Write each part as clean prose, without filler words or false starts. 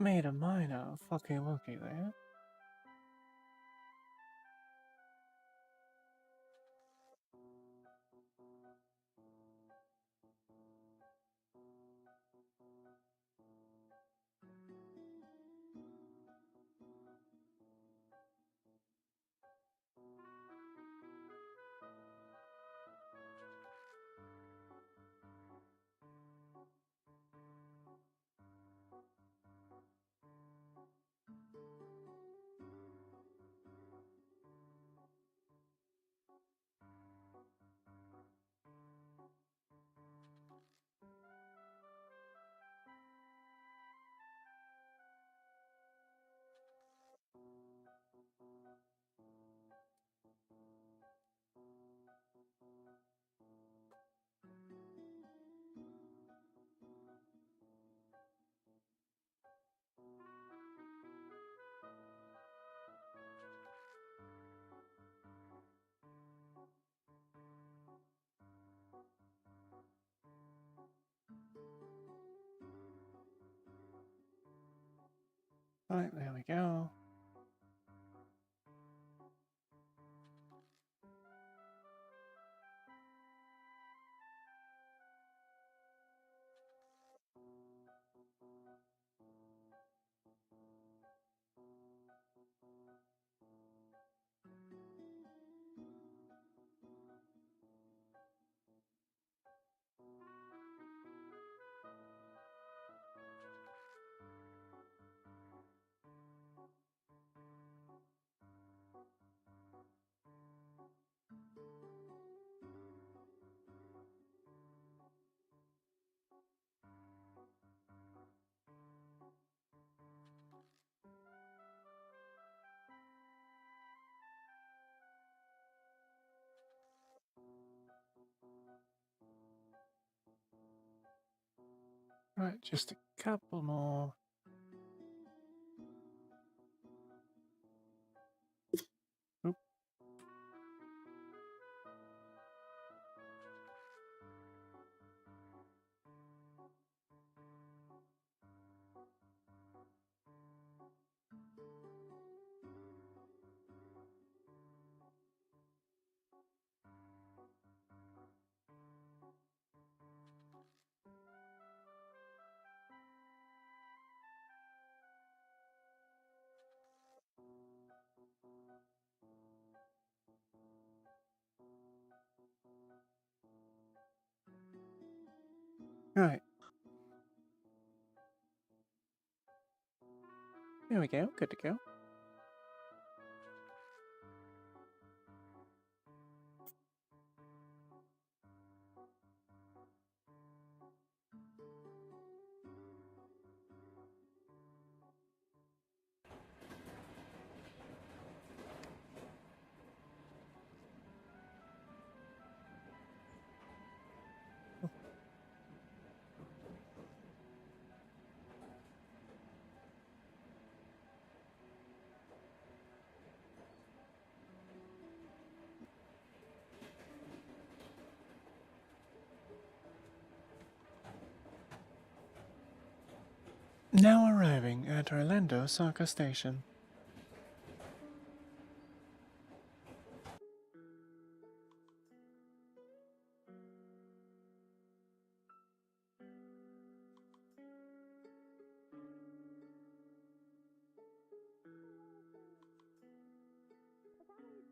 Made a minor fucking looky there. Right, there we go. Right, just a couple more. Oop. Right. There we go, good to go. Now arriving at Orlando Soccer Station.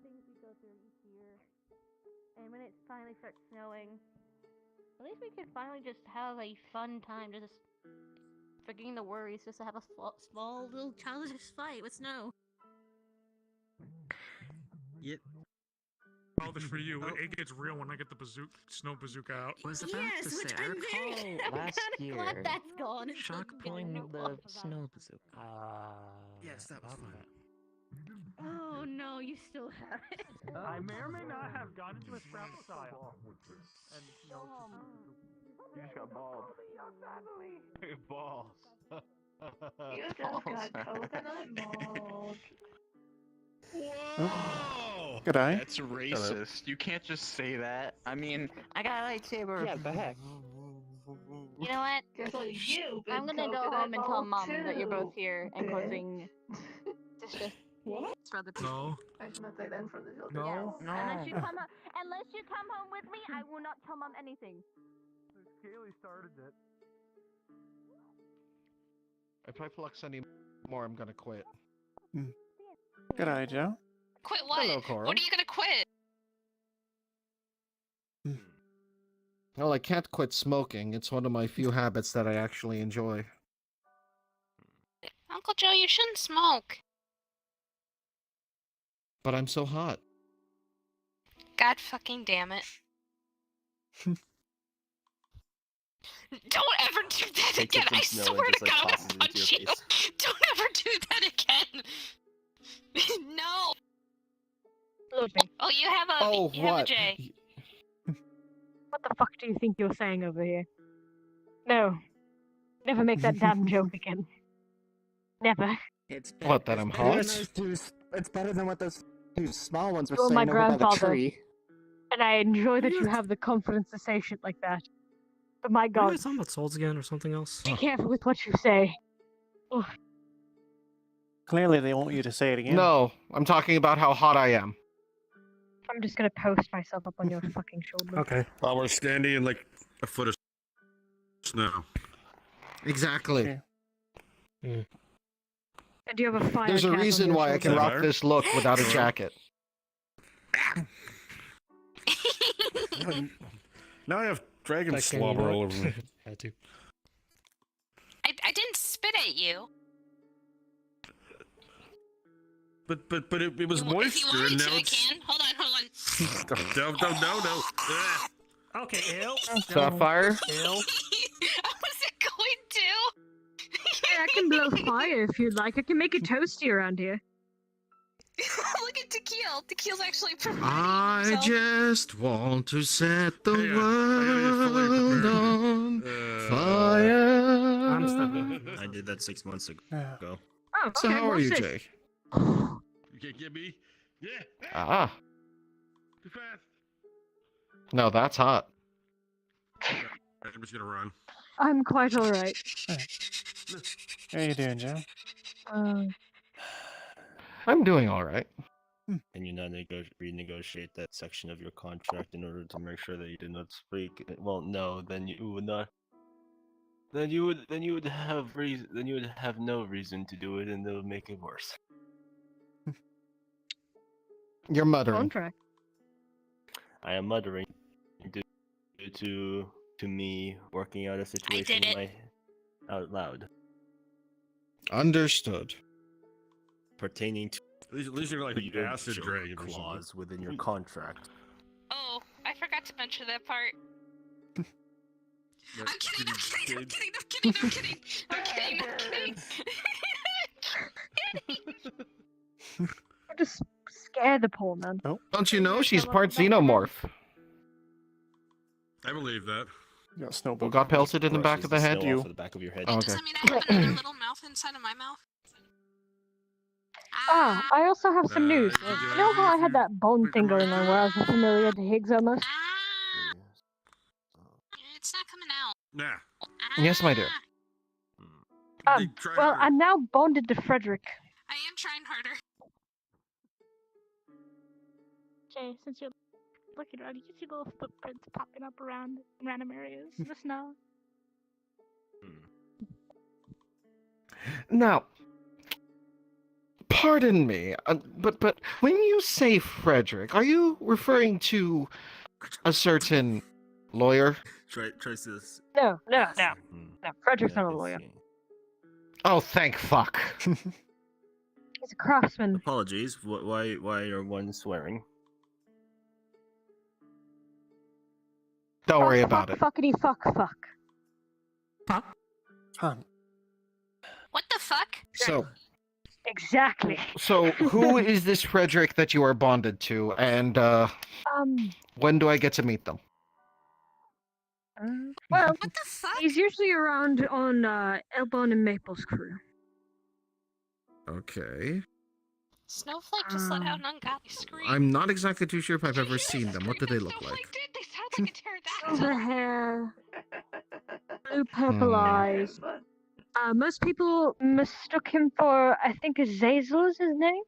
Things we go through each year, and when it finally starts snowing, at least we can finally just have a fun time, just forgetting the worries, just to have a small little childish fight with snow. Yep. Childish for you. It gets real when I get the snow bazooka out. Was about Yes, to which say, I I'm recall very, I'm last kinda glad year, that's gone. It's Shock like pulling getting the off of that. snow bazooka. Yes, that was fun. Oh no, you still have it. I may or may not have gone into a scrap style. And You just got bald. Balls. You just got coconut mold. Whoa! Good eye. That's racist. You can't just say that. I mean, I got a lightsaber. yeah, the heck. You know what? Guess what? You. I'm gonna go home and tell Mom that you're both here and causing distress. What? For other people. No. I should not say that in front of the children. No. Yes. Unless you come home with me, I will not tell Mom anything. Kaylee started it. If I flux any more, I'm gonna quit. Good eye, Joe. Quit what? Hello, Coral. What are you gonna quit? Well, I can't quit smoking. It's one of my few habits that I actually enjoy. Uncle Joe, you shouldn't smoke. But I'm so hot. God fucking damn it. Don't ever do that Takes again. it from I snow swear and to just, like, God, tosses I'll it into punch your you. face. Don't ever do that again. No. Oh, you have a. Oh, you have a what? J. What the fuck do you think you're saying over here? No. Never make that damn joke again. Never. What, that I'm hot? It's better than what those two small ones were You're my saying over by the grandfather. tree. And I enjoy that you have the confidence to say shit like that. But my Are you god, guys talking about souls again or something else? be careful with what you say. Ugh. Clearly, they want you to say it again. No, I'm talking about how hot I am. I'm just gonna post myself up on your fucking shoulder. Okay. While we're standing in like a foot of snow. Exactly. And do you have a fire There's a cap on reason your why I can shoulder? rock this look without a jacket. Now I have dragon That can slobber work. all over me. Had to. I didn't spit at you. But it was If you moisture, want and me now to, I it's. can. Hold on. No. Ugh. Okay, ill. Sapphire? Ill. I wasn't going to. Hey, I can blow fire if you'd like. I can make it toasty around here. Look at Tequil. Tequil's actually providing I himself. just want to set the Hey, I gotta world get on fully fire. I'm stuck. I did that 6 months ago. Yeah. Oh, So okay, how are well, you, shit. Jake? You can't get me? Yeah. Ah, Too fast. no, that's hot. I'm just gonna run. I'm quite alright. How you doing, Joe? I'm doing all right. And you not renegotiate that section of your contract in order to make sure that you did not speak. Well, no, then you would not. Then you would have no reason to do it, and they'll make it worse. You're muttering. Contract. I am muttering due to me working out a situation out loud Understood. pertaining to At least you're like your acid joke dragon or something. clause within your contract. Oh, I forgot to mention that part. But I'm kidding, did I'm you- kidding, I'm kidding, I'm kidding, I'm kidding, I'm kidding. Just scare the poor man. Don't you know she's part xenomorph? I believe that. You got Who snowball. got pelted in the back Brushes of the head? snow You. off of the back of your head. Oh, Does okay. that mean I have another little mouth inside of my mouth? Ah, I also have some news. you do You know how I anything had that bone thing going on where I was a familiar to Higgs almost? It's not coming out. Nah. Yes, my dear. Try Well, harder. I'm now bonded to Frederick. I am trying harder. Jay, since you're looking around, you can see little footprints popping up around random areas in the snow. Now, pardon me, but when you say Frederick, are you referring to a certain lawyer? Try this. No. Hmm. No, Frederick's Yeah, not a it's, lawyer. Oh, thank fuck. He's a craftsman. Apologies. Why are one swearing? Don't worry Fuck, about it. Fuckity fuck. Fun. What the fuck? Exactly. So who is this Frederick that you are bonded to, and when do I get to meet them? Well, What the fuck? he's usually around on Elbon and Maple's crew. Okay. Snowflake just let out an ungodly scream. I'm not exactly too sure if I've Did you ever hear seen the them. What do scream they that look Snowflake like? did? They sound like a pterodactyl. Silver hair, blue purple eyes. But Most people mistook him for, I think, Azazel is his name.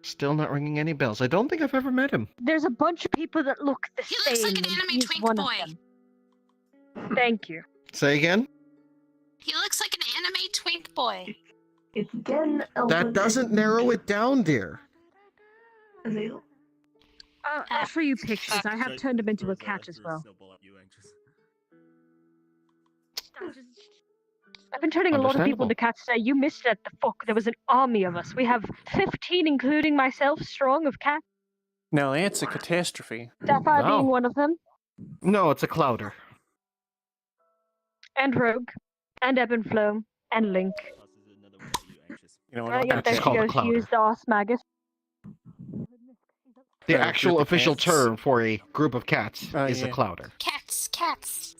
Still not ringing any bells. I don't think I've ever met him. There's a bunch of people that look the He same. looks like an and anime he's twink one boy. of them. Thank you. Say again? He looks like an anime twink boy. it's Gen That doesn't narrow it down, dear. Azazel. I'll show you pictures. I have Throws- turned him into a throws cat as throws well. snowball at you, Anxious. I've been turning a lot of people into cats today. You missed it. The fuck. There was an army of us. We have 15, including myself, strong of cats. Now that's a catastrophe. Sapphire Wow. being one of them. No, it's a clouder. And Rogue. And Ebb and Flow. And Link. Tosses another one at you, Anxious. You know what? Yep, there It's she called a goes. She clouder. used the Osmagus. The Group actual of official cats. term for a group of cats is yeah. a clouder. Cats, cats,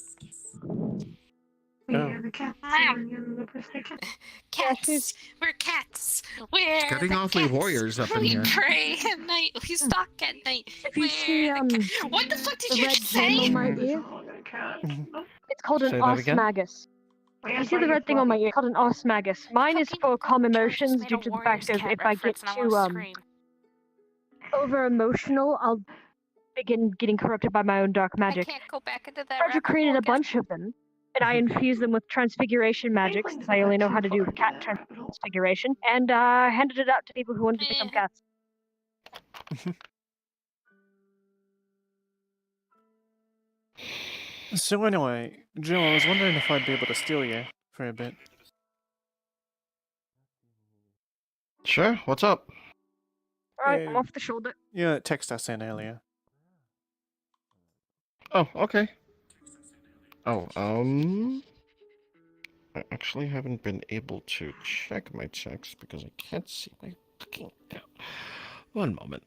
We Oh. are the cats. Meow. and you're the person cat. cats. We're cats. We're getting the awfully cats. warriors up in we here. pray at night. We stalk at night. If you We're see, the what the fuck did the you red just gem say? on my There's ear? all the cat. It's called an Say that again? Osmagus. Why You is see the mine red thing on my ear? It's called an Osmagus. Mine is Fucking for calm George just emotions made due a to the Warriors fact of cat if I get reference and I too wanna scream. over emotional, I'll begin getting corrupted by my own dark magic. I can't go back into that. Frederick rabbit created hole a again. bunch of them, and I infused them with transfiguration magic since I only know how to do cat transfiguration, and handed it out to people who wanted to become cats. So anyway, Jill, I was wondering if I'd be able to steal you for a bit. Sure, what's up? Alright, I'm off the shoulder. Yeah, text us in earlier. Oh, okay. Oh, I actually haven't been able to check my text because I can't see my fucking... One moment.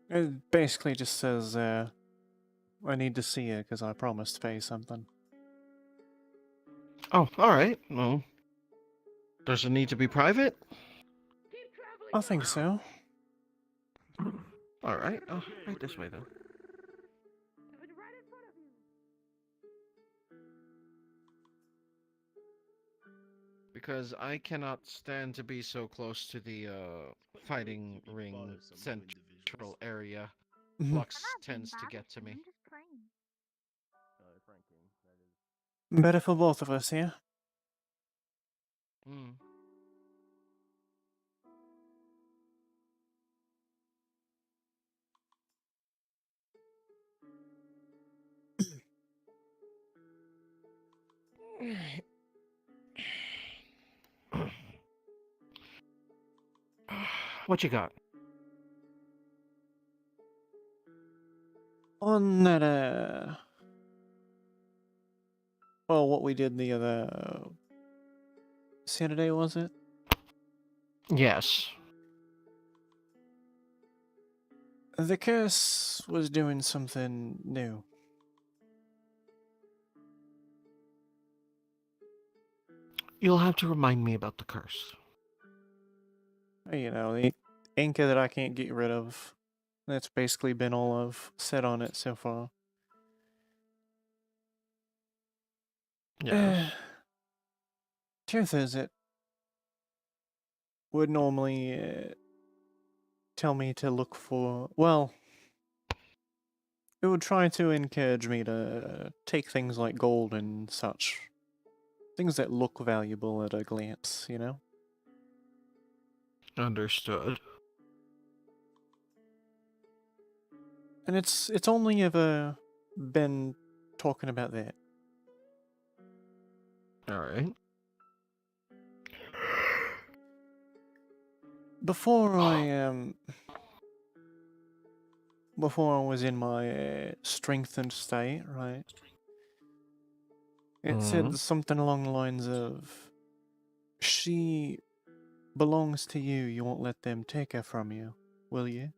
It basically just says, I need to see you because I promised to pay you something. Oh, alright, well... Does it need to be private? I think so. Alright, right this way then. Because I cannot stand to be so close to the fighting ring central area. Mhm. Flux tends to get to me. Better for both of us, yeah? Hmm. What you got? On that, well, what we did the other Saturday, was it? Yes. The curse was doing something new. You'll have to remind me about the curse. You know, the anchor that I can't get rid of. That's basically been all I've said on it so far. Yes. Truth is, it would normally tell me to look for, well, it would try to encourage me to take things like gold and such. Things that look valuable at a glance, you know? Understood. And it's only ever been talking about that. Alright. Before I was in my strengthened state, right? It said something along the lines of, she belongs to you, you won't let them take her from you, will you?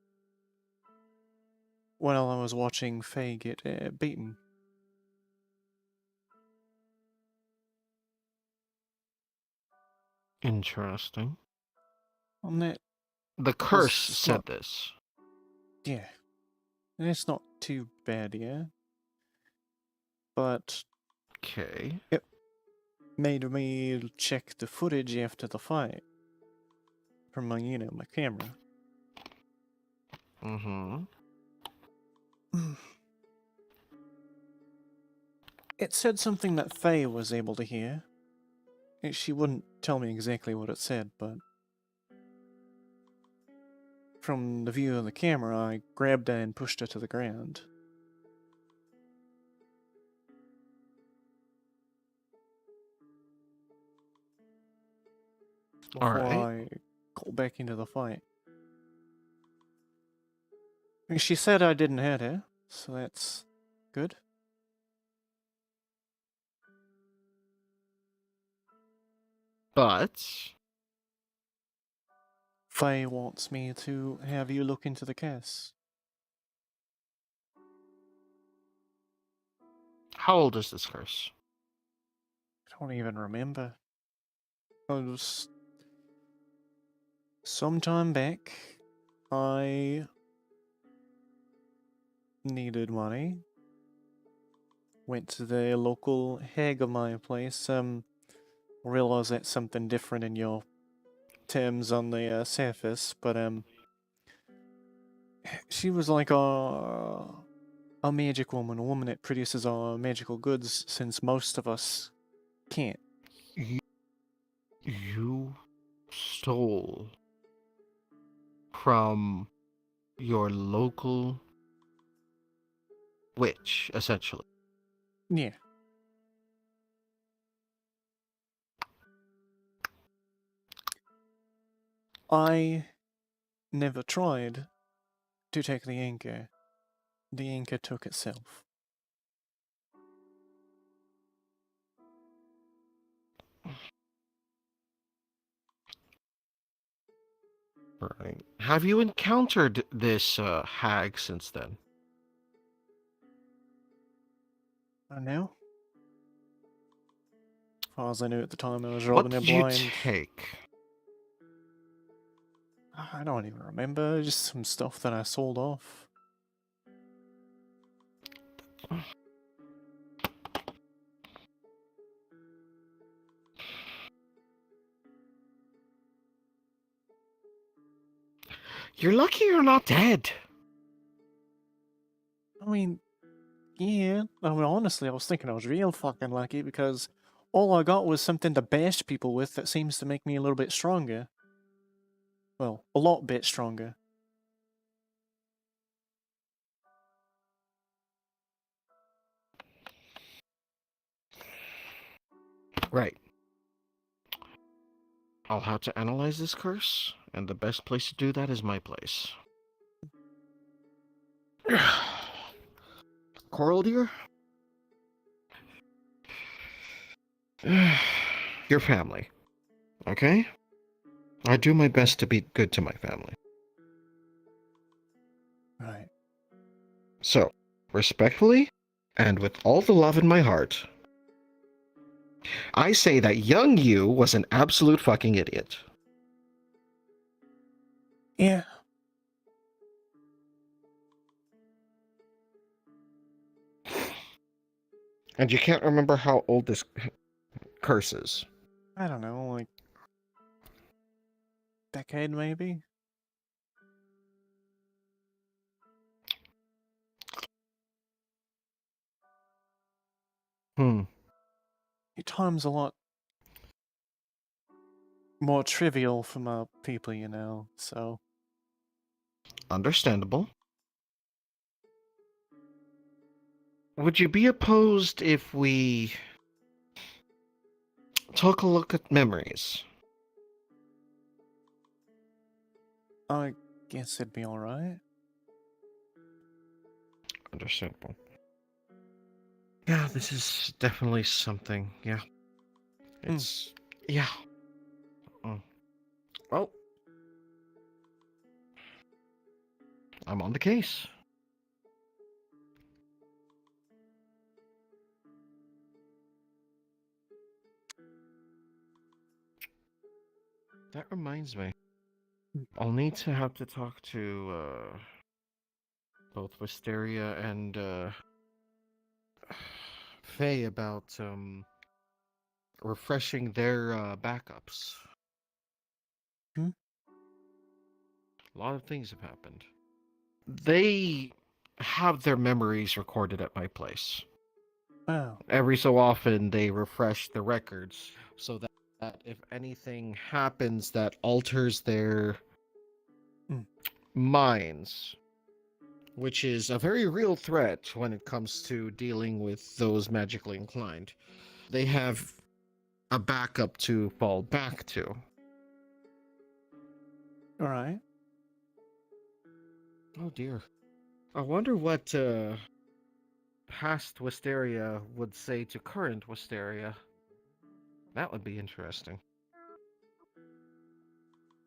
While I was watching Faye get beaten. Interesting. On that, The curse was said not- this. Yeah. It's not too bad, yeah. But Okay. it made me check the footage after the fight from my, my camera. Mm-hmm. It said something that Faye was able to hear. She wouldn't tell me exactly what it said, but from the view of the camera, I grabbed her and pushed her to the ground. Before I got back into the fight. She said I didn't hurt her, so that's good. But Faye wants me to have you look into the case. how old is this curse? I don't even remember. It was sometime back. I needed money. Went to the local hag of my place. Realize that's something different in your terms on the surface, but she was like a magic woman, a woman that produces our magical goods, since most of us can't. You stole from your local witch, essentially. Yeah. I never tried to take the anchor. The anchor took itself. Right. Have you encountered this hag since then? I know. As far as I knew at the time, I was What robbing her did you blind. take? I don't even remember. Just some stuff that I sold off. You're lucky you're not dead. I mean, yeah. I mean, honestly, I was thinking I was real fucking lucky because all I got was something to bash people with that seems to make me a little bit stronger. Well, a lot bit stronger. Right. I'll have to analyze this curse, and the best place to do that is my place. Coral dear? Your family. Okay? I do my best to be good to my family. Right. So, respectfully, and with all the love in my heart, I say that young you was an absolute fucking idiot. Yeah. And you can't remember how old this curse is. I don't know, like decade maybe? Hmm. Time's a lot more trivial for my people, so. Understandable. Would you be opposed if we took a look at memories? I guess it'd be alright. Understandable. Yeah, this is definitely something. Yeah. It's. Yeah. Well, I'm on the case. That reminds me. I'll need to have to talk to both Wisteria and Faye about refreshing their backups. Hmm? A lot of things have happened. They have their memories recorded at my place. Oh. Every so often, they refresh the records so that if anything happens that alters their minds, which is a very real threat when it comes to dealing with those magically inclined, they have a backup to fall back to. Alright. Oh dear. I wonder what past Wisteria would say to current Wisteria. That would be interesting.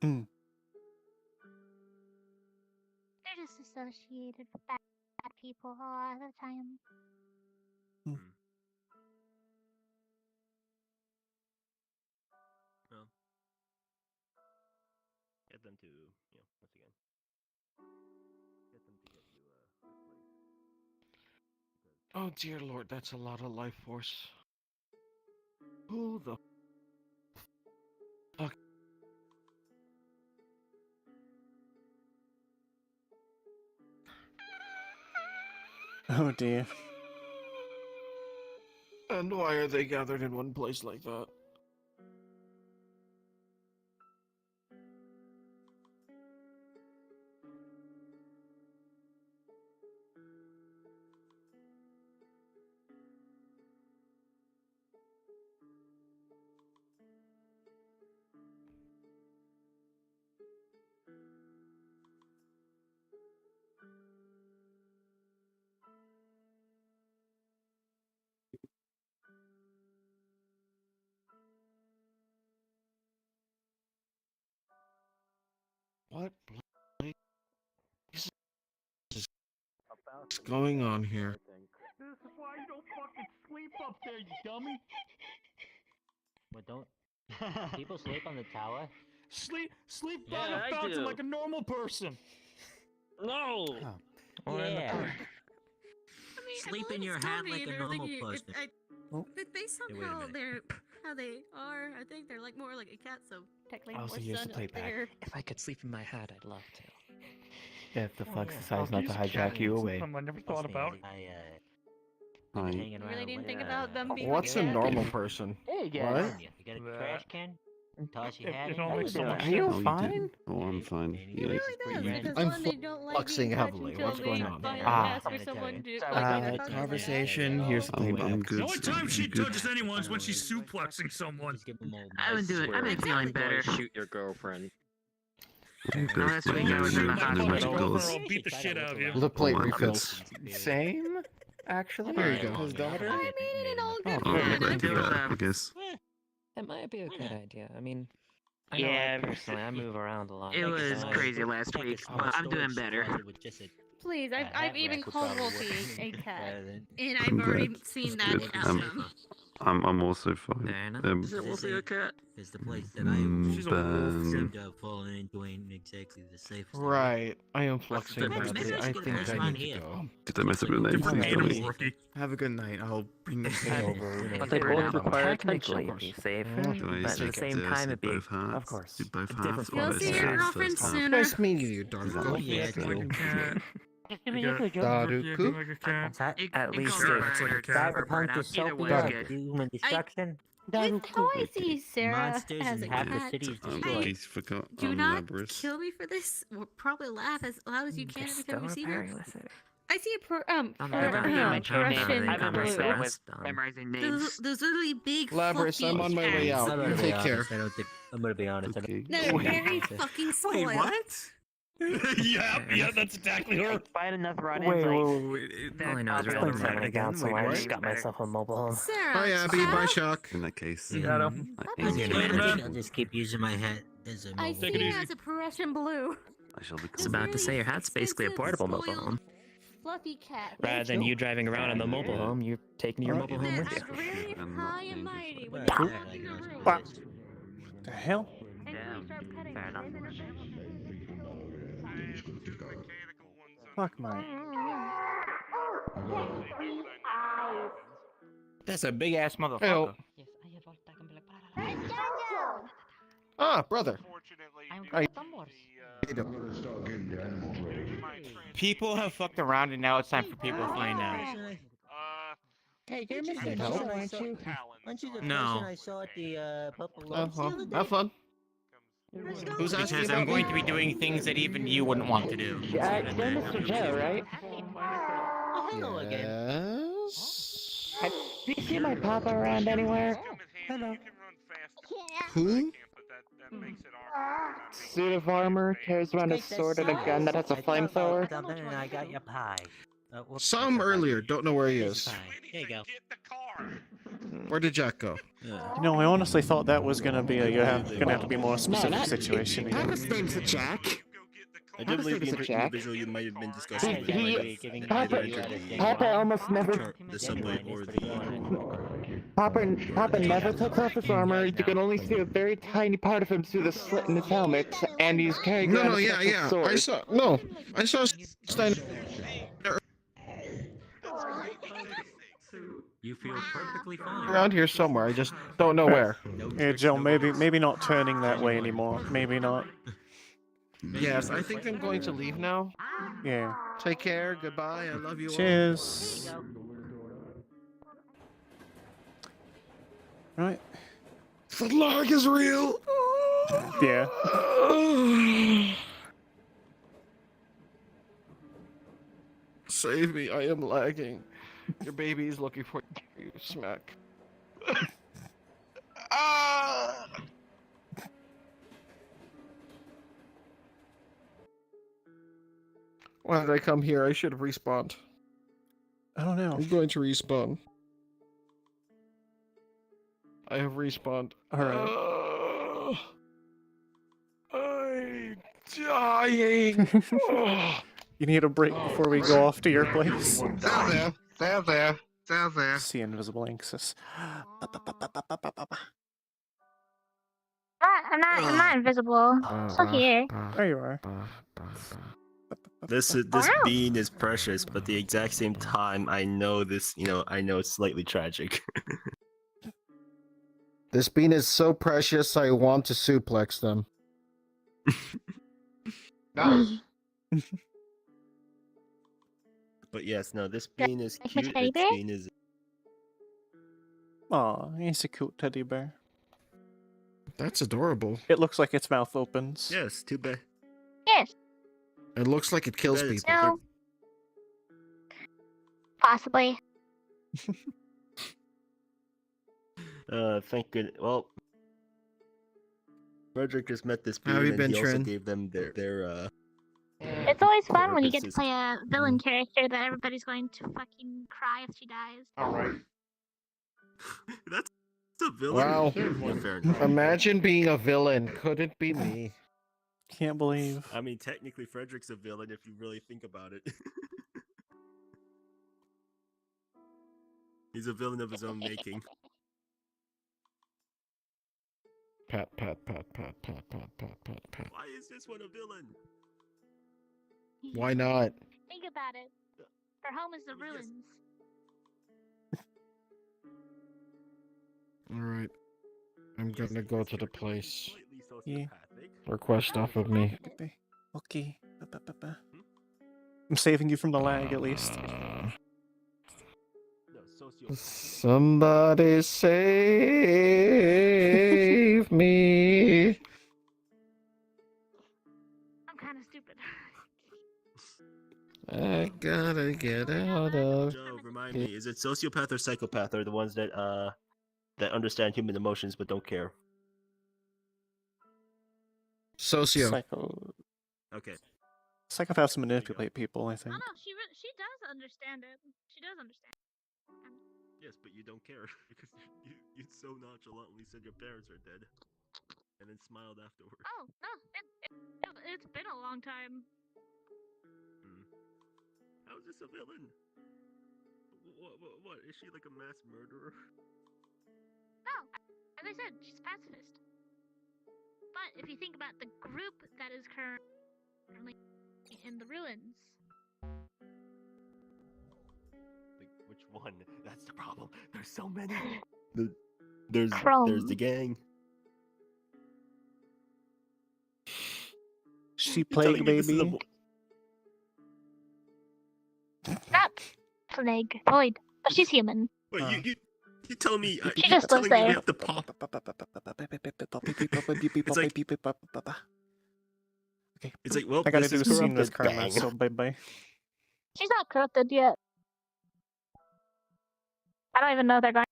Mm. They're just associated with bad people a lot of the time. Well, get them to, once again, get them to get you replaced. Oh dear lord, that's a lot of life force. Who the fuck? Oh dear. And why are they gathered in one place like that? What is going on here? This is why you don't fucking sleep up there, you dummy. What don't people sleep on the tower? Sleep Yeah, by the I fountain do. like a normal person. No. Or in the Yeah. park. I mean, Sleep well, in your it's hat not like a either. normal They- person. They Hey, wait a somehow minute. they're how they are. I think they're like more like a cat, so technically Also, more here's the sun up playback. there. If I could sleep in my hat, I'd love to. If the fox yeah. decides not to hijack you away. I never thought about. I've been hanging You really around didn't with, think about them being What's a like normal person? Hey, What? You got a trash can? Toss your It- hat it in. all makes so much Are you sense. fine? Oh, I'm fine. It really does, because I'm one, they don't like flexing being touched heavily. until What's they going on? finally Ah. ask for someone to like touch Conversation, here's the I'm playback. good. The only time she I'm good. touches anyone is when she's suplexing someone. I've been feeling better. Shoot your girlfriend. Last week I was in the Shoot my hospital. fucking girlfriend, I'll beat the shit out of you. The plate Oh, I'm refills. Same, actually. Here you go. His daughter. I mean, in all good Oh, fun. right to that, I guess. That might be a good idea. I mean, I Yeah, personally, I move around a lot. It was crazy last week, but I'm doing better. Please, I've even called Wolfie a cat, And I've already Congrats. seen That's that good. outcome. I'm also fine. Fair enough. Um, Is it Wolfie a cat? Is the place that I She's a wolf. seem to have fallen into ain't exactly the safest. Right. I am flexing Maybe badly. I I should think get I one need to here. go. did I mess up your name? Different Please tell animal, me. rookie. Have a good night. I'll bring the kid I'd- over. But they they both both require technically attention. be safer, Do I but at the take same the- time, do it'd be both halves? of course, Do both a halves? different or You'll is see it your the girlfriend first half? sooner. Nice meeting you, Is that Daruku. what Yeah, it's like a cat. Just You give me got- a good Daruku? Like a cat. at least Sure, if it's like a cat. Cyberpunk Either way, Daruku. good. human destruction. With how I see Sarah Monsters as a and half the cat, city is I destroyed. forgot. Do not Labrys. kill me for this. We'll probably laugh as loud as you can every time you see her. with it. I see a I'm never gonna mention Russian the conversation. blue. Memorizing Those really big, Labrys, fluffy I'm on my way cats. out. You take care. I don't think. I'm gonna be honest. Okay. They're very fucking spoiled. Yeah, that's exactly her. Find enough run Wait. All I know is Explain we're that having a again. council. Wait, I what? just got myself a mobile home. Sarah, Bye, Abby. Sarah, Bye, Shock. In that case, You got him. I That's aim good, to man. I'll just keep using my head as a I mobile. see it her easy. as a Prussian blue. I shall be It's cool. about to say your hat's basically a expensive, portable mobile spoiled, home. Fluffy cat. Rather than you driving around in the mobile home, you're taking your mobile home That with you. I'm really And high not and mighty when dangerous. you walk in the room. What? The hell? And then you start petting Fair enough. them and Fuck my. That's a big ass motherfucker. Hell. Yes, I have all that can be like. Ah, brother. I'm I- from Wars. People have fucked around and now it's time for people to find out. Hey, you're Need Mr. help? Joe, aren't you? Aren't you the No. person I saw at the Purple Lobes the other day? Have fun. Who's asking Because about I'm going me? to be doing things that even you wouldn't want to do. You're Mr. Joe, right? Oh, hello again. Yes. Have you seen my papa around anywhere? Hello. Who? Suit of armor, carries around a sword and a gun that has a flamethrower. Something and I got your pie. Whoops, Some that's not earlier. Don't know where he is. pie. Here you go. Where did Jack go? You know, I honestly thought that was gonna be gonna have to be a more specific situation. Papa's name's Jack. I do believe the Jack. individual you might have been discussing with Papa almost never. the subway or the. Papa never takes off his armor. You can only see a very tiny part of him through the slit in his helmet, and he's carrying around a special sword. I saw Stein. You feel perfectly fine. Around here somewhere. I just don't know where. Yeah, Joe, maybe not turning that way anymore. Maybe not. Yes, I think I'm going to leave now. Yeah. Take care. Goodbye. I love you all. Cheers. Right. The lag is real. Yeah. Save me. I am lagging. Your baby is looking for you. Smack. Ah! Why did I come here? I should have respawned. I don't know. I'm going to respawn. I have respawned. Alright. I'm dying. You need a break before we go off to your place. Down there. See invisible Anxus. I'm not invisible. Still here. There you are. This bean is precious, but at the exact same time, I know this. I know it's slightly tragic. This bean is so precious, I want to suplex them. But yes, no, this bean is Like my cute. teddy This bear? bean is. Aw, he's a cute teddy bear. That's adorable. It looks like its mouth opens. Yes, too bad. Yes. It looks like it kills Too bad it's people. No. Possibly. Thank goodness. Well, Frederick just met this bean, How have you and been, he also Trin? gave them their It's always fun when you get to purposes. play a villain character that everybody's going to fucking cry if she dies. Alright. That's a villain. Wow. Yeah, fair enough. Imagine being a villain. Couldn't be me. Can't believe. I mean, technically, Frederick's a villain if you really think about it. He's a villain of his own making. Pat. Why is this one a villain? Why not? Think about it. Her home is the ruins. Alright. I'm gonna go to the place. Yeah. Request off of me. Okay. I'm saving you from the lag at least. Somebody save me. I'm kind of stupid. I gotta get out of. Joe, remind me, is it sociopath or psychopath are the ones that understand human emotions but don't care? Socio. Psycho. Okay. Psychopaths manipulate people, I think. Oh no, she does understand it. She does understand. Yes, but you don't care because you so nonchalantly said your parents are dead, and then smiled afterward. Oh no, it's been a long time. How is this a villain? What? Is she like a mass murderer? No, as I said, she's a pacifist. But if you think about the group that is currently in the ruins, which one. That's the problem. There's so many. There's Chrome. the gang. She You're telling plague me this is a baby. Not Plague. Void. But she's human. Wait, you tell me. She You're just lives telling me we there. have to pop. Okay. It's like, well, I gotta this do a is scene with corrupted. Karma, Bang. so bye-bye. She's not corrupted yet. I don't even know if they're going.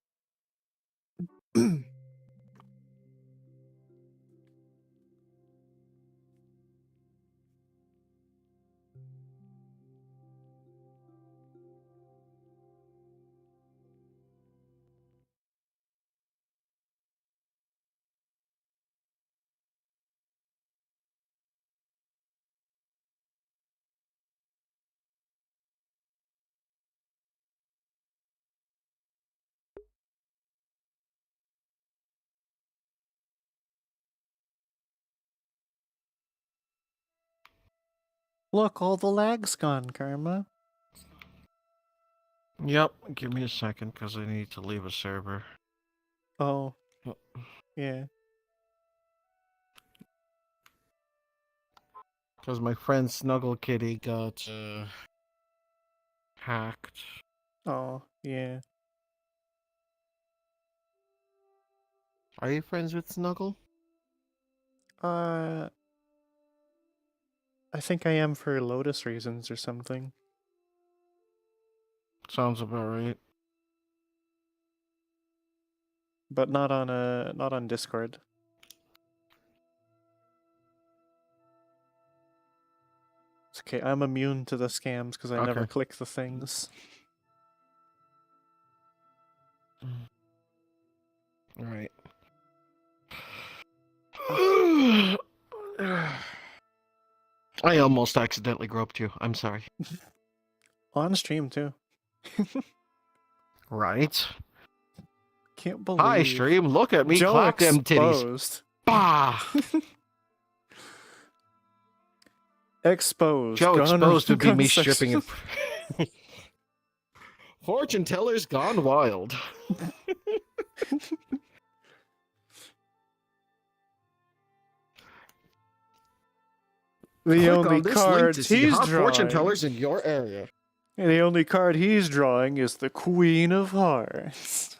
Look, all the lag's gone, Karma. Yep, give me a second because I need to leave a server. Oh. Yeah. Because my friend Snuggle Kitty got hacked. Oh, yeah. Are you friends with Snuggle? I think I am for Lotus reasons or something. Sounds about right. But not on Discord. It's okay, I'm immune to the scams because I never Okay. click the things. Alright. I almost accidentally groped you. I'm sorry. On stream too. Right. Can't believe. Hi, stream. Look at me Joe clap them titties. exposed. Bah! Exposed. Joe Gone exposed would be me sex- stripping it. Fortune teller's gone wild. The Click only on this link cards to see he's hot fortune drawing. tellers in your area. And the only card he's drawing is the Queen of Hearts.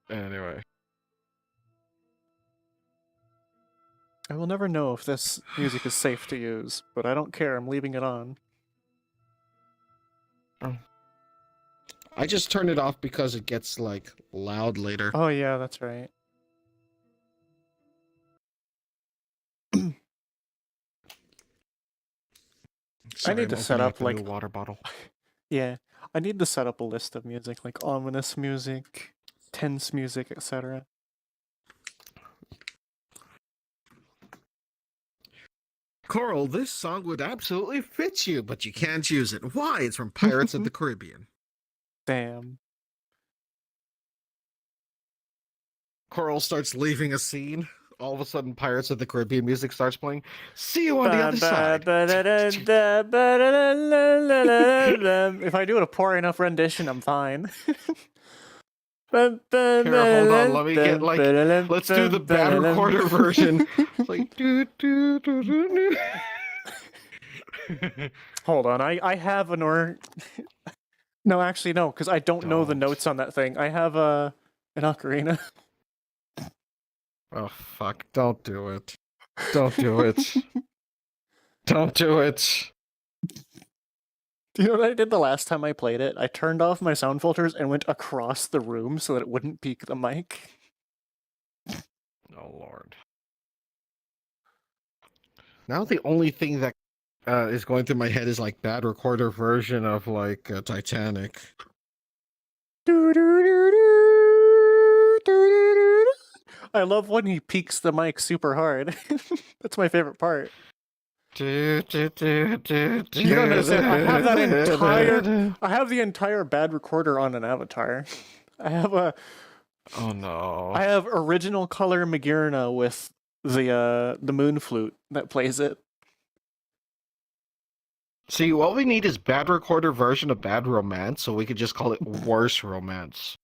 Anyway. I will never know if this music is safe to use, but I don't care. I'm leaving it on. I just turned it off because it gets, like, loud later. Oh yeah, that's right. Sorry, I need I'm to set opening up a new like water bottle. yeah, I need to set up a list of music like ominous music, tense music, etc. Coral, this song would absolutely fit you, but you can't use it. Why? It's from Pirates of the Caribbean. Damn. Coral starts leaving a scene. All of a sudden, Pirates of the Caribbean music starts playing. See you on the other side. If I do it a poor enough rendition, I'm fine. Here, hold on. Let me get like. Let's do the bad recorder version. It's like. Hold on, I have an No, actually no, because I don't know the notes on that thing. I have an ocarina. Oh fuck! Don't do it! Don't do it! Don't do it! Do you know what I did the last time I played it? I turned off my sound filters and went across the room so that it wouldn't peak the mic. Oh lord! Now the only thing that is going through my head is like bad recorder version of like Titanic. I love when he peaks the mic super hard. That's my favorite part. You don't understand. I have that entire. I have the entire bad recorder on an avatar. I have a. Oh no! I have original color Magirna with the moon flute that plays it. See, what we need is bad recorder version of Bad Romance, so we could just call it Worse Romance.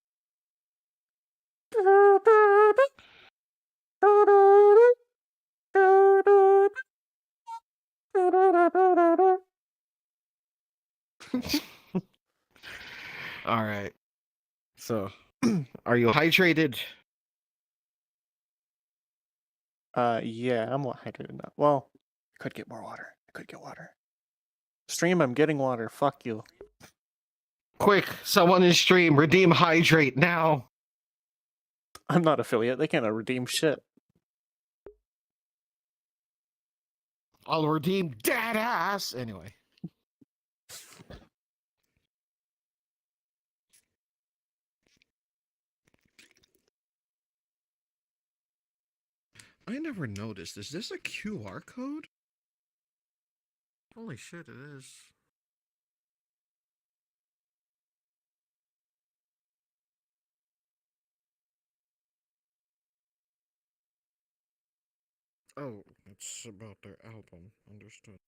All right. So, are you hydrated? Yeah, I'm not hydrated now. Well, I could get more water. I could get water. Stream, I'm getting water. Fuck you. Quick, someone in stream, redeem hydrate now. I'm not affiliate. They can't redeem shit. I'll redeem dead ass. Anyway. I never noticed. Is this a QR code? Holy shit, it is. Oh, it's about their album. Understood.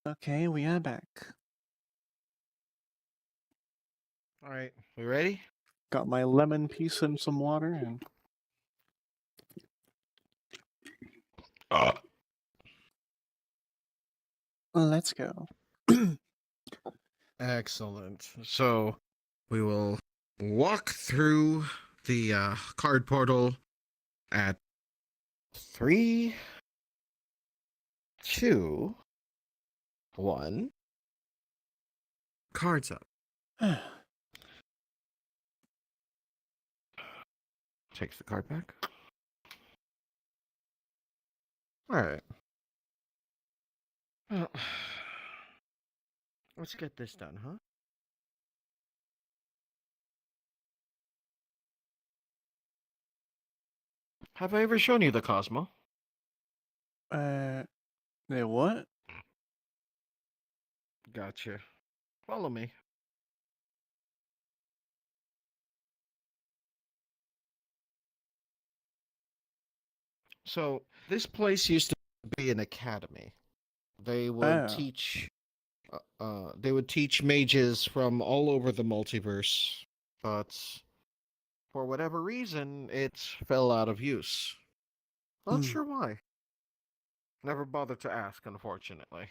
Okay, we are back. All right, we ready? Got my lemon piece and some water, and let's go. Excellent. So, we will walk through the card portal at 3, 2, 1. Cards up. Takes the card back. All right. Well, let's get this done, huh? Have I ever shown you the Cosmo? The what? Gotcha. Follow me. So, this place used to be an academy. They would teach mages from all over the multiverse, but for whatever reason, it fell out of use. Not sure why. Never bothered to ask, unfortunately.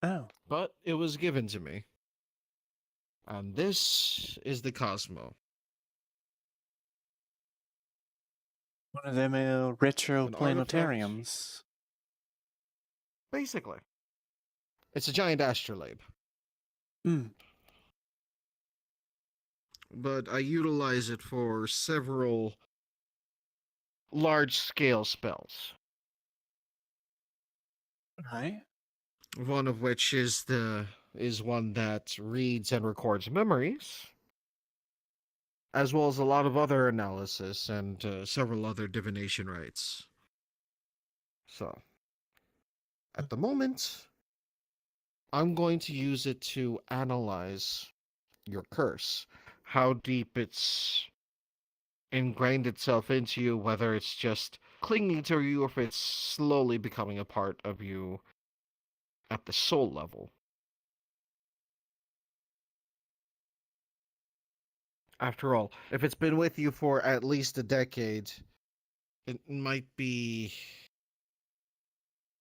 Oh. But it was given to me. And this is the Cosmo. One of them retro An planetariums. Basically. It's a giant astrolabe. But I utilize it for several large-scale spells. Right. One of which is one that reads and records memories, as well as a lot of other analysis and several other divination rites. So, at the moment, I'm going to use it to analyze your curse, how deep it's ingrained itself into you, whether it's just clinging to you or if it's slowly becoming a part of you at the soul level. After all, if it's been with you for at least a decade, it might be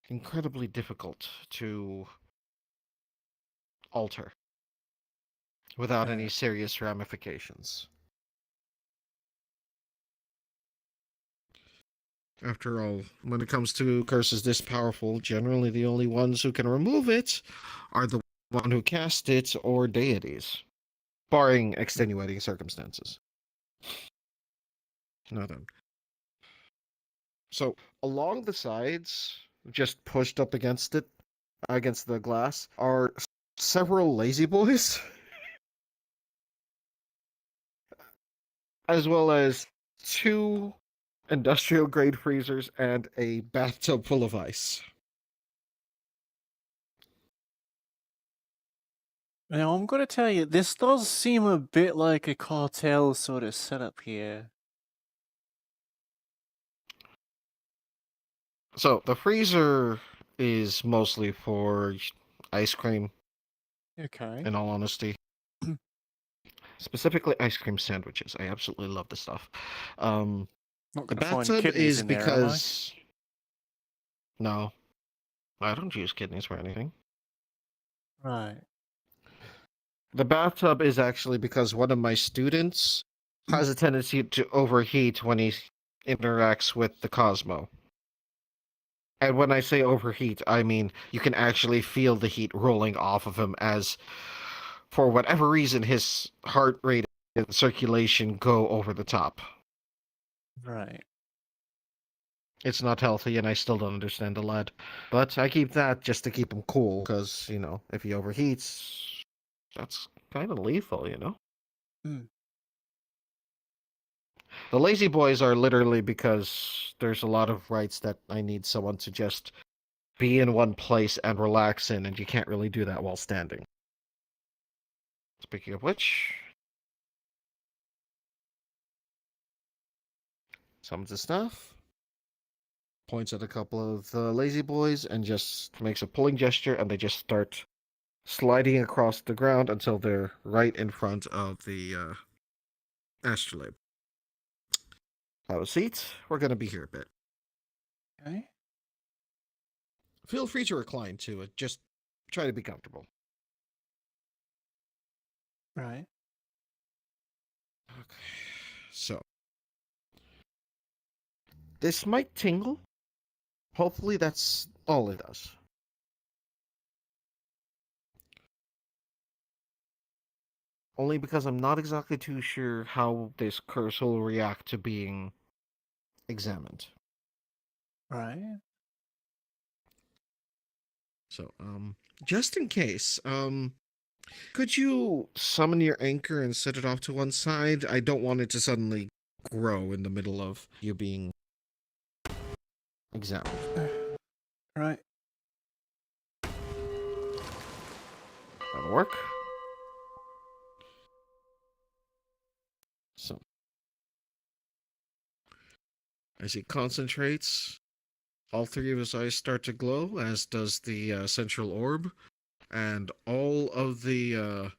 incredibly difficult to alter without any serious ramifications. After all, when it comes to curses this powerful, generally the only ones who can remove it are the one who cast it or deities, barring extenuating circumstances. Now then. So, along the sides, just pushed up against it, against the glass, are several lazy boys, as well as 2 industrial grade freezers and a bathtub full of ice. Now, I'm going to tell you, this does seem a bit like a cartel sort of setup here. So, the freezer is mostly for ice cream. Okay. In all honesty. Specifically ice cream sandwiches. I absolutely love the stuff. Not The gonna find bathtub kidneys is in there, am I? because... No. I don't use kidneys for anything. Right. The bathtub is actually because one of my students has a tendency to overheat when he interacts with the Cosmo. And when I say overheat, I mean you can actually feel the heat rolling off of him as, for whatever reason, his heart rate and circulation go over the top. Right. It's not healthy, and I still don't understand the lad. But I keep that just to keep him cool, because, you know, if he overheats, that's kind of lethal, you know? The lazy boys are literally because there's a lot of rights that I need someone to just be in one place and relax in, and you can't really do that while standing. Speaking of which, summons the stuff, points at a couple of the lazy boys, and just makes a pulling gesture, and they just start sliding across the ground until they're right in front of the astrolabe. Have a seat. We're going to be here a bit. Okay. Feel free to recline to it. Just try to be comfortable. Right. Okay. So, this might tingle. Hopefully that's all it does. Only because I'm not exactly too sure how this curse will react to being examined. Right. So, just in case, could you summon your anchor and set it off to one side? I don't want it to suddenly grow in the middle of you being examined. Right. That'll work. So, as he concentrates, all 3 of his eyes start to glow, as does the central orb, and all of the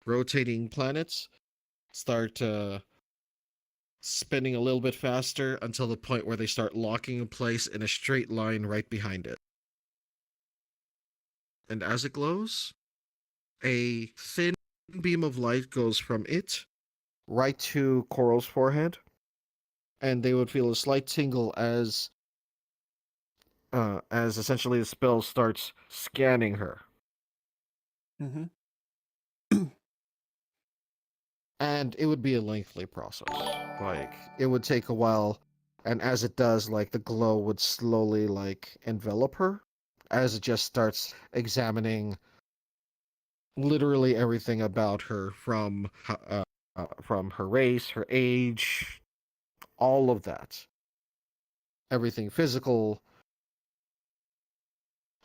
rotating planets start spinning a little bit faster until the point where they start locking in place in a straight line right behind it. And as it glows, a thin beam of light goes from it right to Coral's forehead, and they would feel a slight tingle as essentially the spell starts scanning her Mm-hmm. And it would be a lengthy process. Like, it would take a while, and as it does, like, the glow would slowly, like, envelop her as it just starts examining literally everything about her from her race, her age, all of that. Everything physical,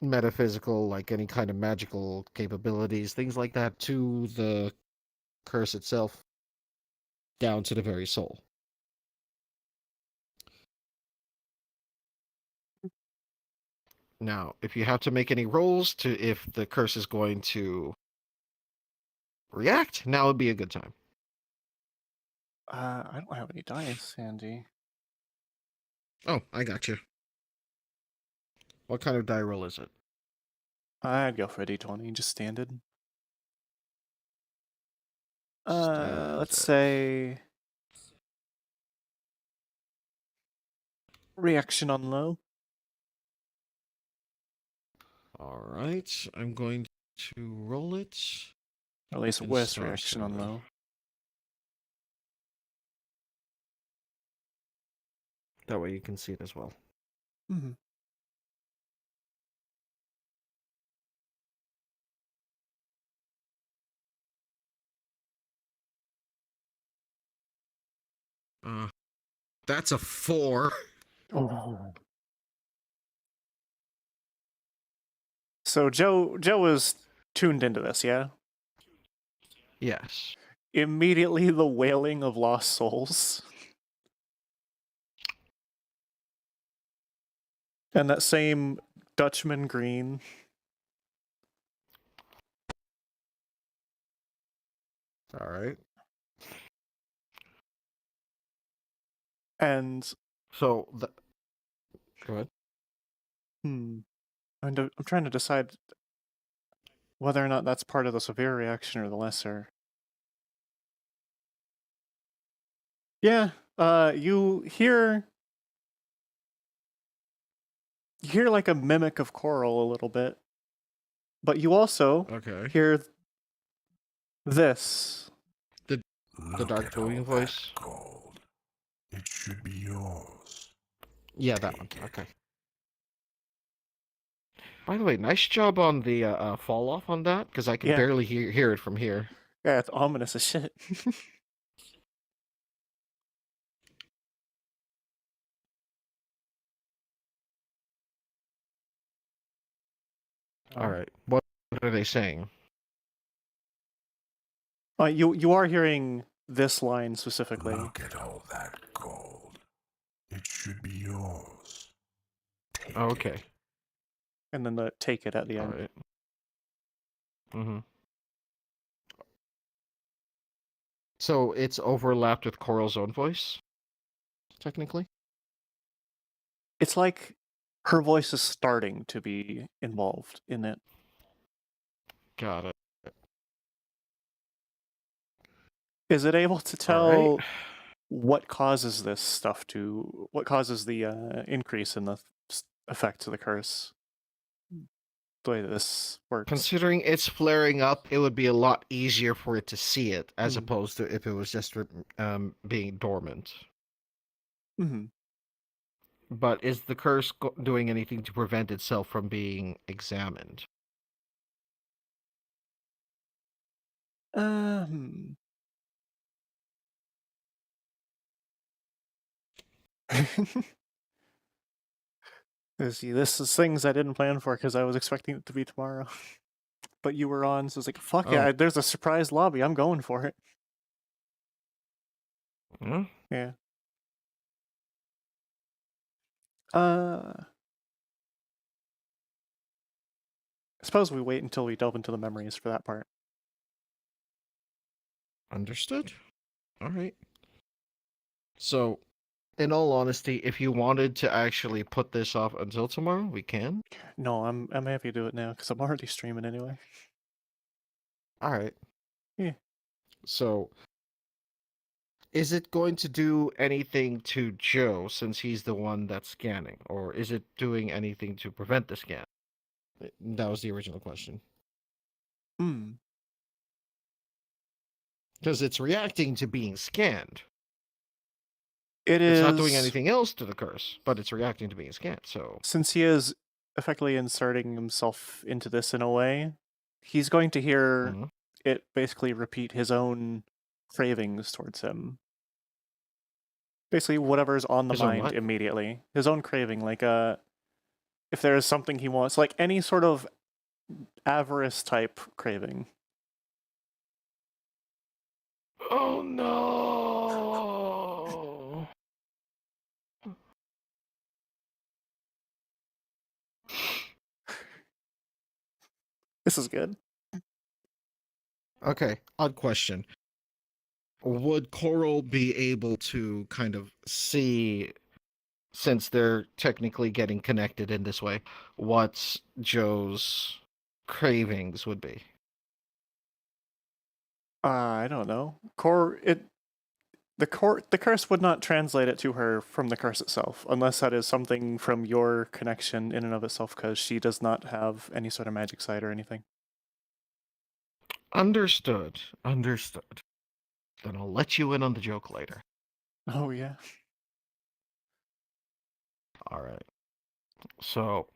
metaphysical, like any kind of magical capabilities, things like that, to the curse itself, down to the very soul. Now, if you have to make any rolls to if the curse is going to react, now would be a good time. I don't have any dice, Sandy. Oh, I got you. What kind of die roll is it? I'd go for a d20, just standard. Let's Standard. say reaction on low. All right, I'm going to roll it. Or at least in with Star reaction on Saga. low. That way you can see it as well. Mm-hmm. That's a 4. Oh. So Joe was tuned into this, yeah? Yes. Immediately the wailing of lost souls. And that same Dutchman green. All right. And so go ahead. I'm trying to decide whether or not that's part of the severe reaction or the lesser. Yeah, you hear like a mimic of choral a little bit, but you also hear this. The dark booming voice. Gold. It should be yours. Yeah, that one. Okay. By the way, nice job on the fall off on that, because I can Yeah. barely hear it from here. Yeah, it's ominous as shit. All right. What are they saying? You are hearing this line specifically. Look at all that gold. It should be yours. Okay. And then the take it at the end. All right. Mm-hmm. So it's overlapped with Coral's own voice, technically? It's like her voice is starting to be involved in it. Got it. Is it able to tell what causes this stuff to... What causes the increase in the effects of the curse? The way that this works. Considering it's flaring up, it would be a lot easier for it to see it, as opposed to if it was just being dormant. Mm-hmm. But is the curse doing anything to prevent itself from being examined? See, this is things I didn't plan for because I was expecting it to be tomorrow. But you were on, so I was like, fuck yeah, there's a surprise lobby, I'm going for it. Yeah. I suppose we wait until we delve into the memories for that part. Understood. All right. So, in all honesty, if you wanted to actually put this off until tomorrow, we can. No, I'm happy to do it now because I'm already streaming anyway. All right. Yeah. So, is it going to do anything to Joe since he's the one that's scanning, or is it doing anything to prevent the scan? That was the original question. Hmm. Because it's reacting to being scanned. It It's is not doing anything else to the curse, but it's reacting to being scanned, so... Since he is effectively inserting himself into this in a way, he's going to hear it basically repeat his own cravings towards him. Basically, whatever's on the His own mind what? immediately. His own craving, like if there is something he wants, like any sort of avarice type craving. Oh no! This is good. Okay, odd question. Would Coral be able to kind of see, since they're technically getting connected in this way, what Joe's cravings would be? I don't know. The curse would not translate it to her from the curse itself, unless that is something from your connection in and of itself, because she does not have any sort of magic sight or anything. Understood. Understood. Then I'll let you in on the joke later. Oh, yeah. Alright. So,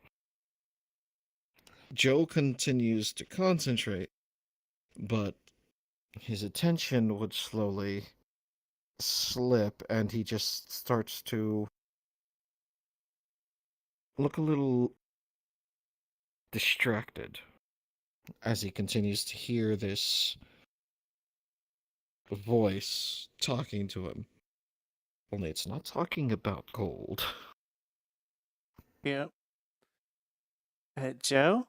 Joe continues to concentrate, but his attention would slowly slip, and he just starts to look a little distracted as he continues to hear this voice talking to him. Only it's not talking about gold. Yep. Joe?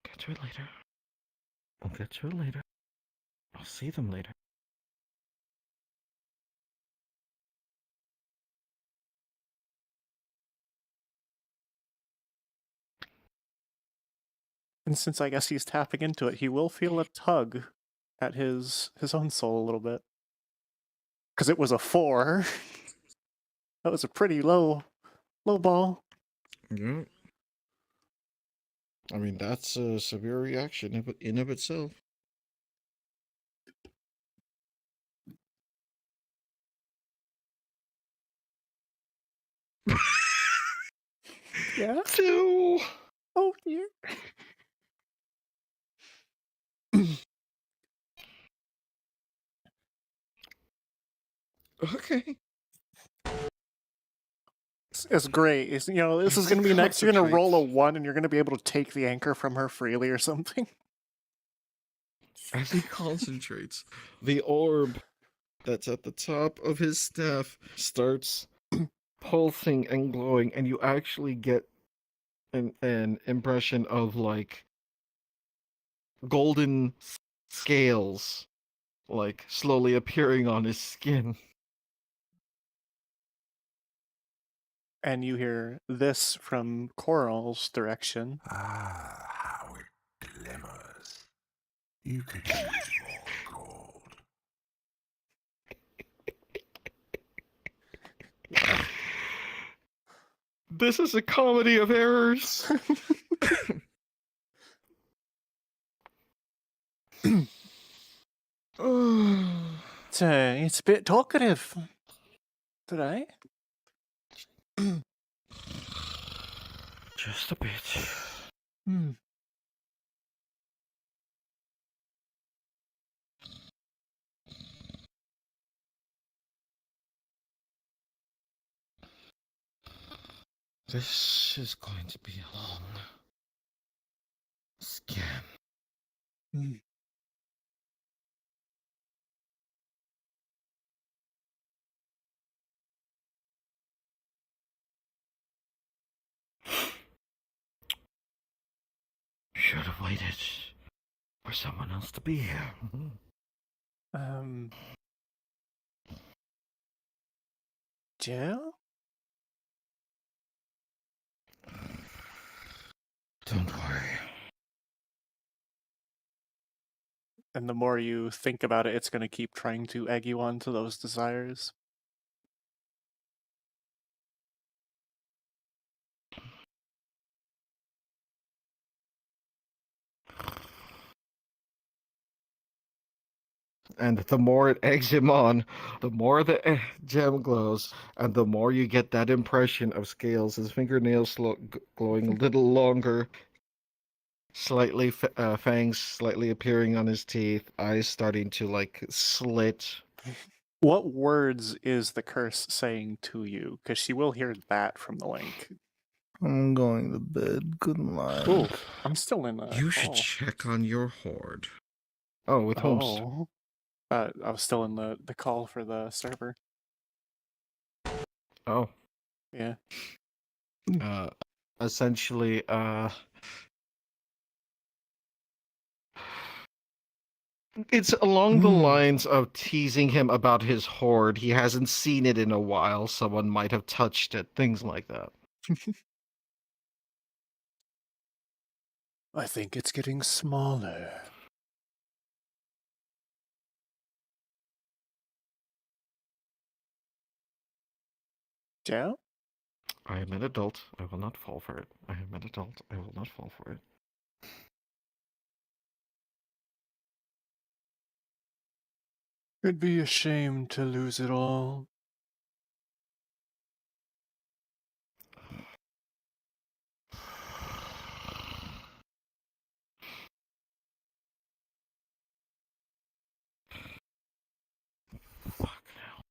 Get to it later. I'll get to it later. I'll see them later. And since I guess he's tapping into it, he will feel a tug at his own soul a little bit. Because it was a 4. That was a pretty low ball. Yeah. I mean, that's a severe reaction in of itself. Yeah? 2! Oh dear. Okay. It's great. This is going to be next. You're going to roll a 1 and you're going to be able to take the anchor from her freely or something. As he concentrates, the orb that's at the top of his staff starts pulsing and glowing, and you actually get an impression of, like, golden scales, like, slowly appearing on his skin. And you hear this from Coral's direction. Ah, how it glimmers. You could use more gold. This is a comedy of errors. It's a bit talkative today. Just a bit. Hmm. This is going to be a long scan. Hmm. Should have waited for someone else to be here. Joe? Don't worry. And the more you think about it, it's going to keep trying to egg you on to those desires. And the more it eggs him on, the more the gem glows, and the more you get that impression of Scales, his fingernails glowing a little longer, slightly fangs slightly appearing on his teeth, eyes starting to like slit. What words is the curse saying to you? Because she will hear that from the link. I'm going to bed. Good night. Ooh, I'm still in the You should call. check on your hoard. Oh, with Holmes. Oh. I was still in the call for the server. Oh. Yeah. Essentially, it's along the lines of teasing him about his hoard. He hasn't seen it in a while. Someone might have touched it. Things like that. I think it's getting smaller. Yeah? I am an adult. I will not fall for it. I am an adult. I will not fall for it. It'd be a shame to lose it all. Fuck now.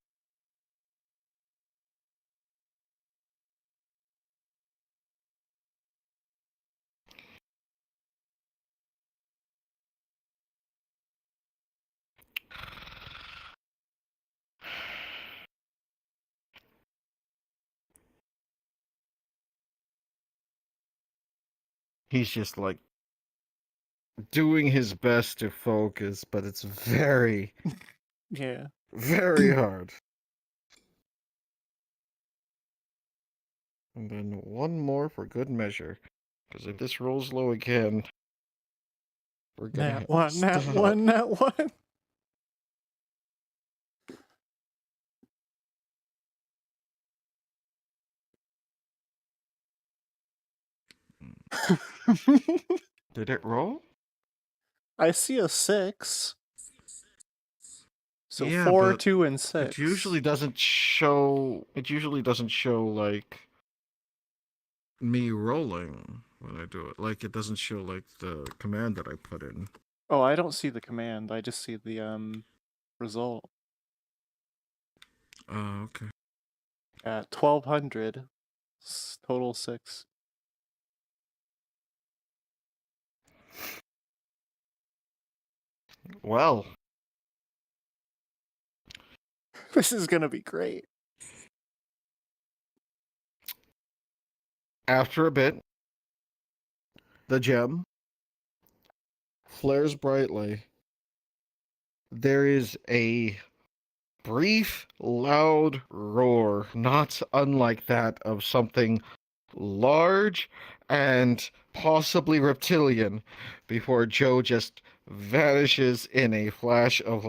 He's just like doing his best to focus, but it's very, Yeah. very hard. And then one more for good measure. Because if this rolls low again, we're gonna have to Nat stop. one. Did it roll? I see a 6. So Yeah, 4, but 2, and 6. It usually doesn't show. It usually doesn't show like me rolling when I do it. Like it doesn't show like the command that I put in. Oh, I don't see the command. I just see the result. Oh, okay. At 1200. Total 6. Well, This is gonna be great. after a bit, the gem flares brightly. There is a brief, loud roar, not unlike that of something large and possibly reptilian, before Joe just vanishes in a flash of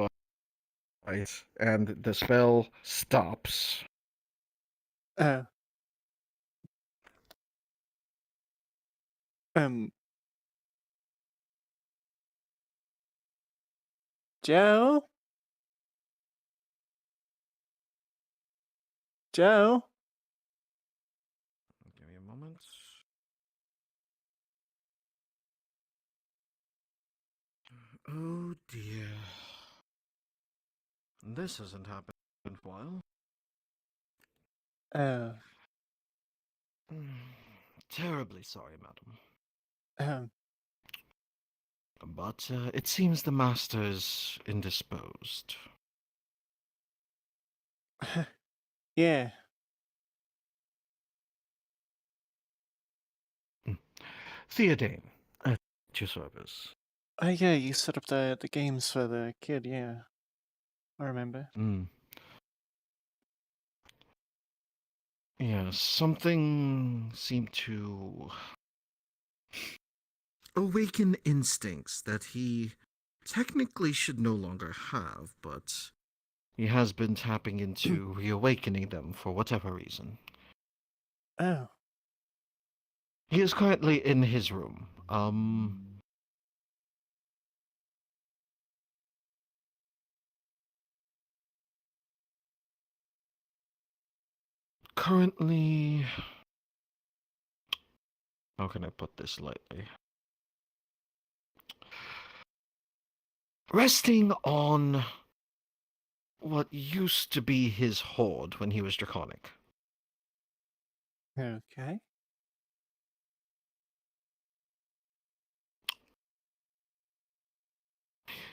light, and the spell stops. Uh, um. Joe? Joe? Give me a moment. Oh dear. This hasn't happened in a while. Terribly sorry, madam. But it seems the master's indisposed. Yeah. Theodane, at your service. Yeah, you set up the games for the kid, yeah. I remember. Yeah, something seemed to awaken instincts that he technically should no longer have, but he has been tapping into reawakening them for whatever reason. Oh. He is currently in his room. currently, how can I put this lightly? Resting on what used to be his hoard when he was draconic. Okay.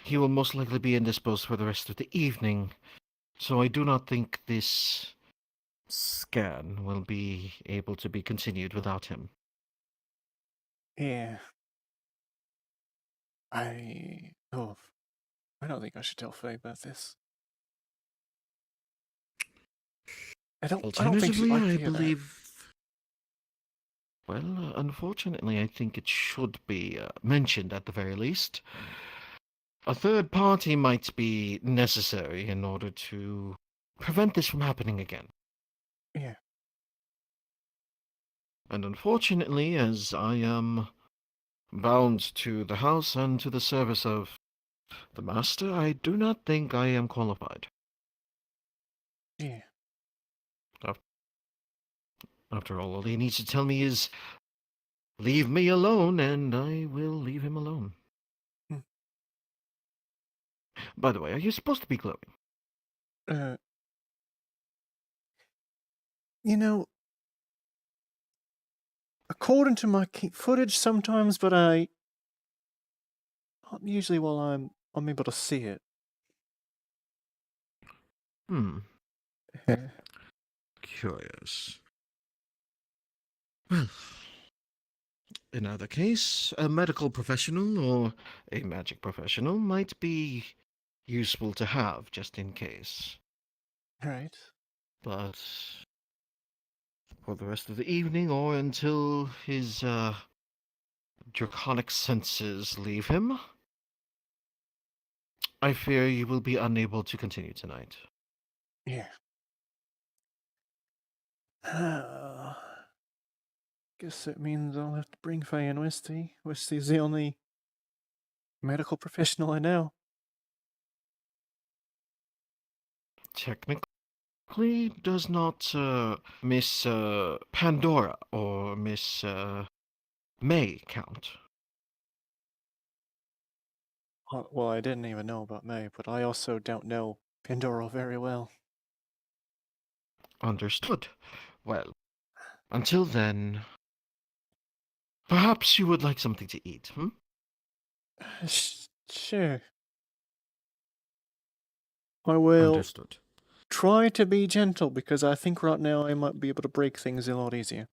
He will most likely be indisposed for the rest of the evening, so I do not think this scan will be able to be continued without him. Yeah. I don't think I should tell Faye about this. I don't think she'd Alternatively, like to I hear that. believe. Well, unfortunately, I think it should be mentioned at the very least. A third party might be necessary in order to prevent this from happening again. Yeah. And unfortunately, as I am bound to the house and to the service of the master, I do not think I am qualified. Yeah. After all he needs to tell me is, leave me alone, and I will leave him alone. Hmm. By the way, are you supposed to be glowing? You know, according to my footage sometimes, but not usually while I'm able to see it. Curious. Well, in either case, a medical professional or a magic professional might be useful to have, just in case. Right. But for the rest of the evening, or until his draconic senses leave him, I fear you will be unable to continue tonight. Yeah. Guess it means I'll have to bring Faye and Westy. Westy's the only medical professional I know. Technically, does not Miss Pandora or Miss May count? Well, I didn't even know about May, but I also don't know Pandora very well. Understood. Well, until then, perhaps you would like something to eat, hmm? Sure. I will Understood. try to be gentle because I think right now I might be able to break things a lot easier.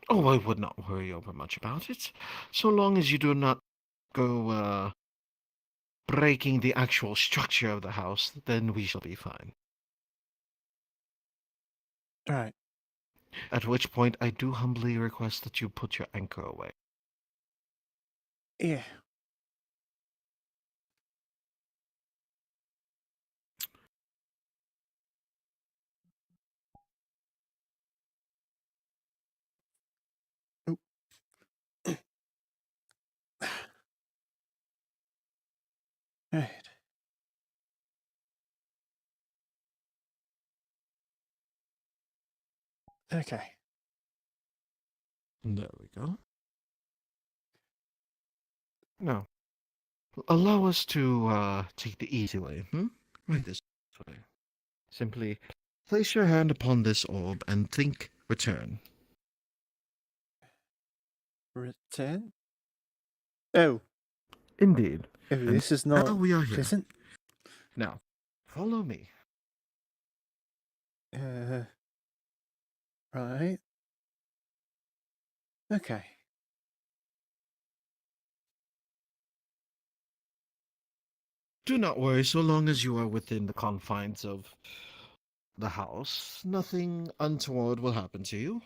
Oh, I would not worry over much about it, so long as you do not go breaking the actual structure of the house, then we shall be fine. Alright. At which point, I do humbly request that you put your anchor away. Yeah. Right. Okay. There we go. Now, allow us to take the easy way, hmm? Right this way. Simply place your hand upon this orb and think return. Return? Oh. Indeed. Oh, And this is not now we are here. pleasant. Now, follow me. Right. Okay. Do not worry, so long as you are within the confines of the house, nothing untoward will happen to you.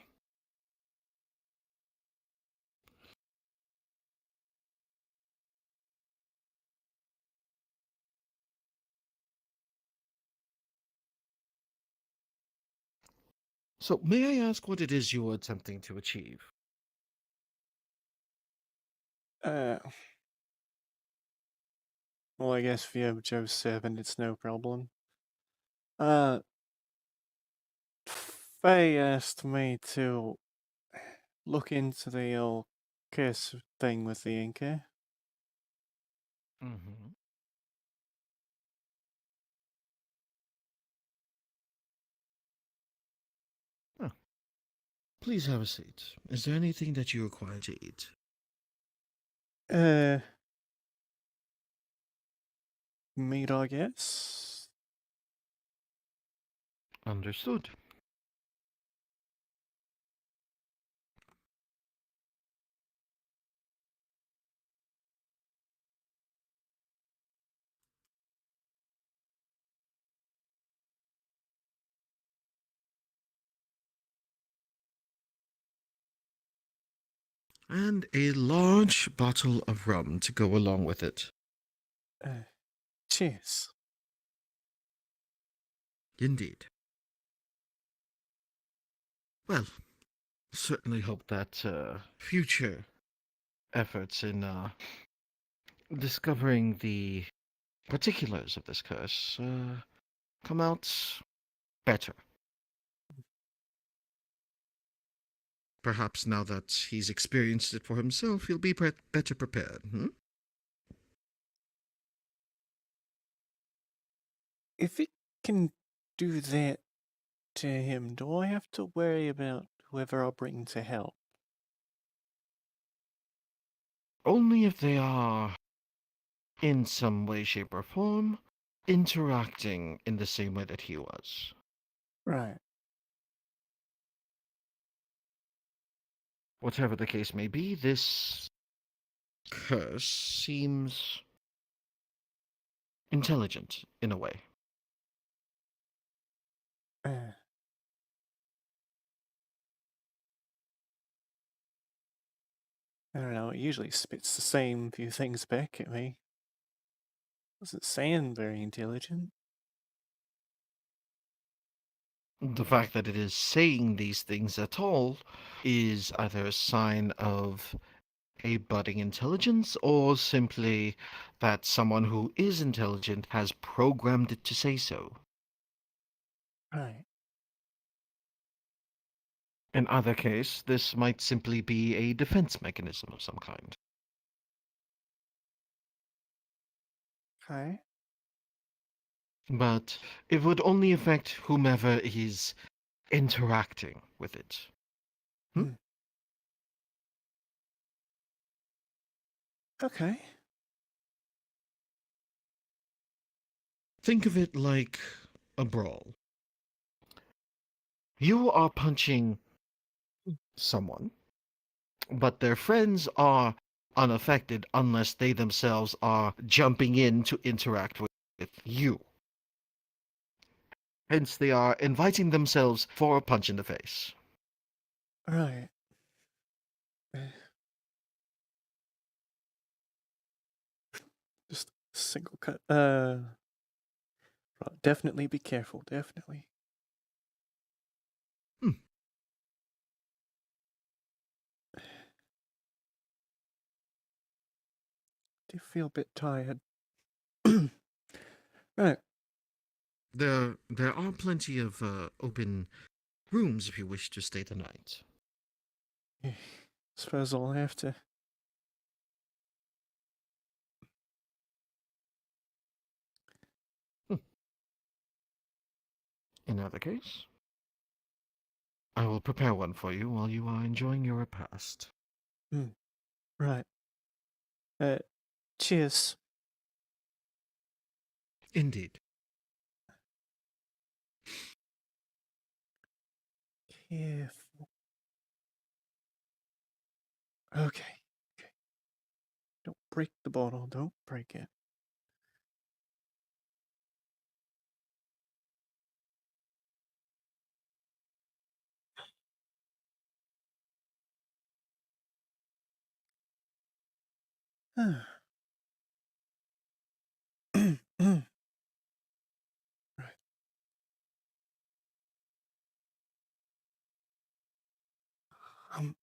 So, may I ask what it is you are attempting to achieve? Well, I guess if you have Joe's 7, it's no problem. Faye asked me to look into the old kiss thing with the Inca. Mm-hmm. Huh. Please have a seat. Is there anything that you require to eat? Meat, I guess. Understood. And a large bottle of rum to go along with it. Cheers. Indeed. Well, certainly hope that future efforts in discovering the particulars of this curse come out better. Perhaps now that he's experienced it for himself, he'll be better prepared. If it can do that to him, do I have to worry about whoever I bring to help? Only if they are, in some way, shape, or form, interacting in the same way that he was. Right. Whatever the case may be, this curse seems intelligent in a way. I don't know, it usually spits the same few things back at me. Doesn't sound very intelligent. The fact that it is saying these things at all is either a sign of a budding intelligence or simply that someone who is intelligent has programmed it to say so. Right. In either case, this might simply be a defense mechanism of some kind. Okay. But it would only affect whomever is interacting with it. Okay. Think of it like a brawl. You are punching someone, but their friends are unaffected unless they themselves are jumping in to interact with you. Hence, they are inviting themselves for a punch in the face. Right. Just a single cut. Right, definitely be careful, definitely. Do feel a bit tired. Right. There are plenty of open rooms if you wish to stay the night. Suppose I'll have to. In either case, I will prepare one for you while you are enjoying your repast. Right. Cheers. Indeed. Careful. Okay. Okay. Don't break the bottle. Don't break it. Right. Um.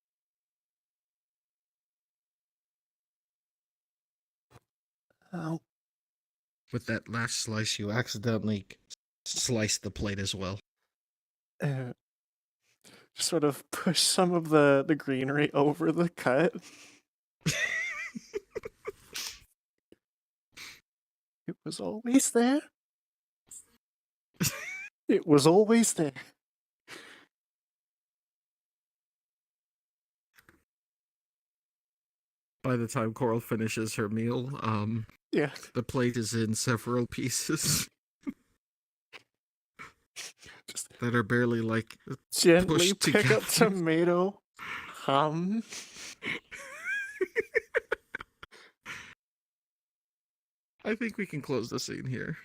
Ow. With that last slice, you accidentally sliced the plate as well. sort of push some of the greenery over the cut. It was always there. It was always there. By the time Coral finishes her meal, yeah, the plate is in several pieces that are barely like Gently pushed pick up together. tomato. Hum. I think we can close the scene here.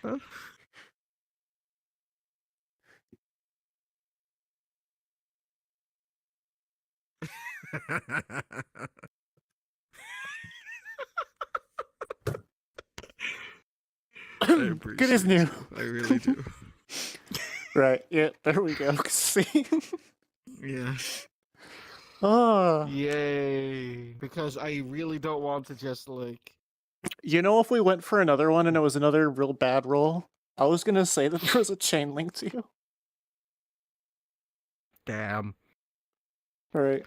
Good as new. I really do. Right, yeah, there we go. See? Yeah. Oh. Yay. Because I really don't want to just like... You know, if we went for another one and it was another real bad roll, I was gonna say that there was a chain link to you. Damn. Alright.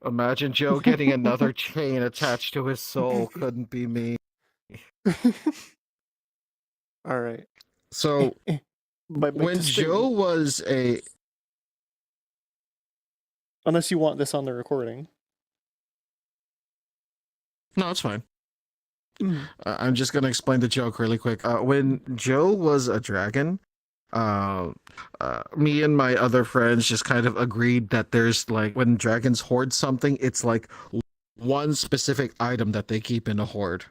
Imagine Joe getting another chain attached to his soul. Couldn't be me. Alright. So, But when Joe was a... Unless you want this on the recording. No, it's fine. I'm just going to explain the joke really quick. When Joe was a dragon, me and my other friends just kind of agreed that there's like, when dragons hoard something, it's like one specific item that they keep in a hoard.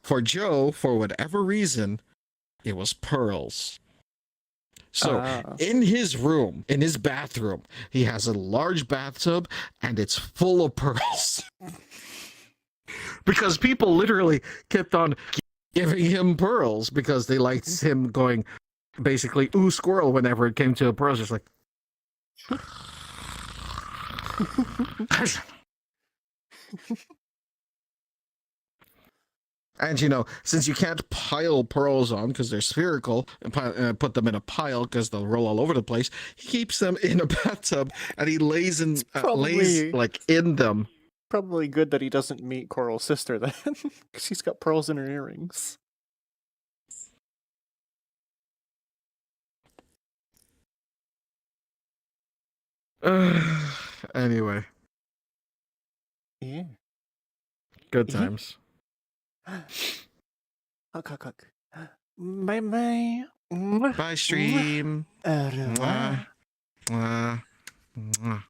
For Joe, for whatever reason, it was pearls. So, in his room, in his bathroom, he has a large bathtub and it's full of pearls. Because people literally kept on giving him pearls because they liked him going, basically, ooh, squirrel, whenever it came to a pearls. Just like... And, you know, since you can't pile pearls on because they're spherical and put them in a pile because they'll roll all over the place, he keeps them in a bathtub and he lays in in them. Probably good that he doesn't meet Coral's sister then, because she's got pearls in her earrings. Anyway. Yeah. Good times. Huck. Bye-bye. Bye, stream. Au revoir. Mwah. Mwah.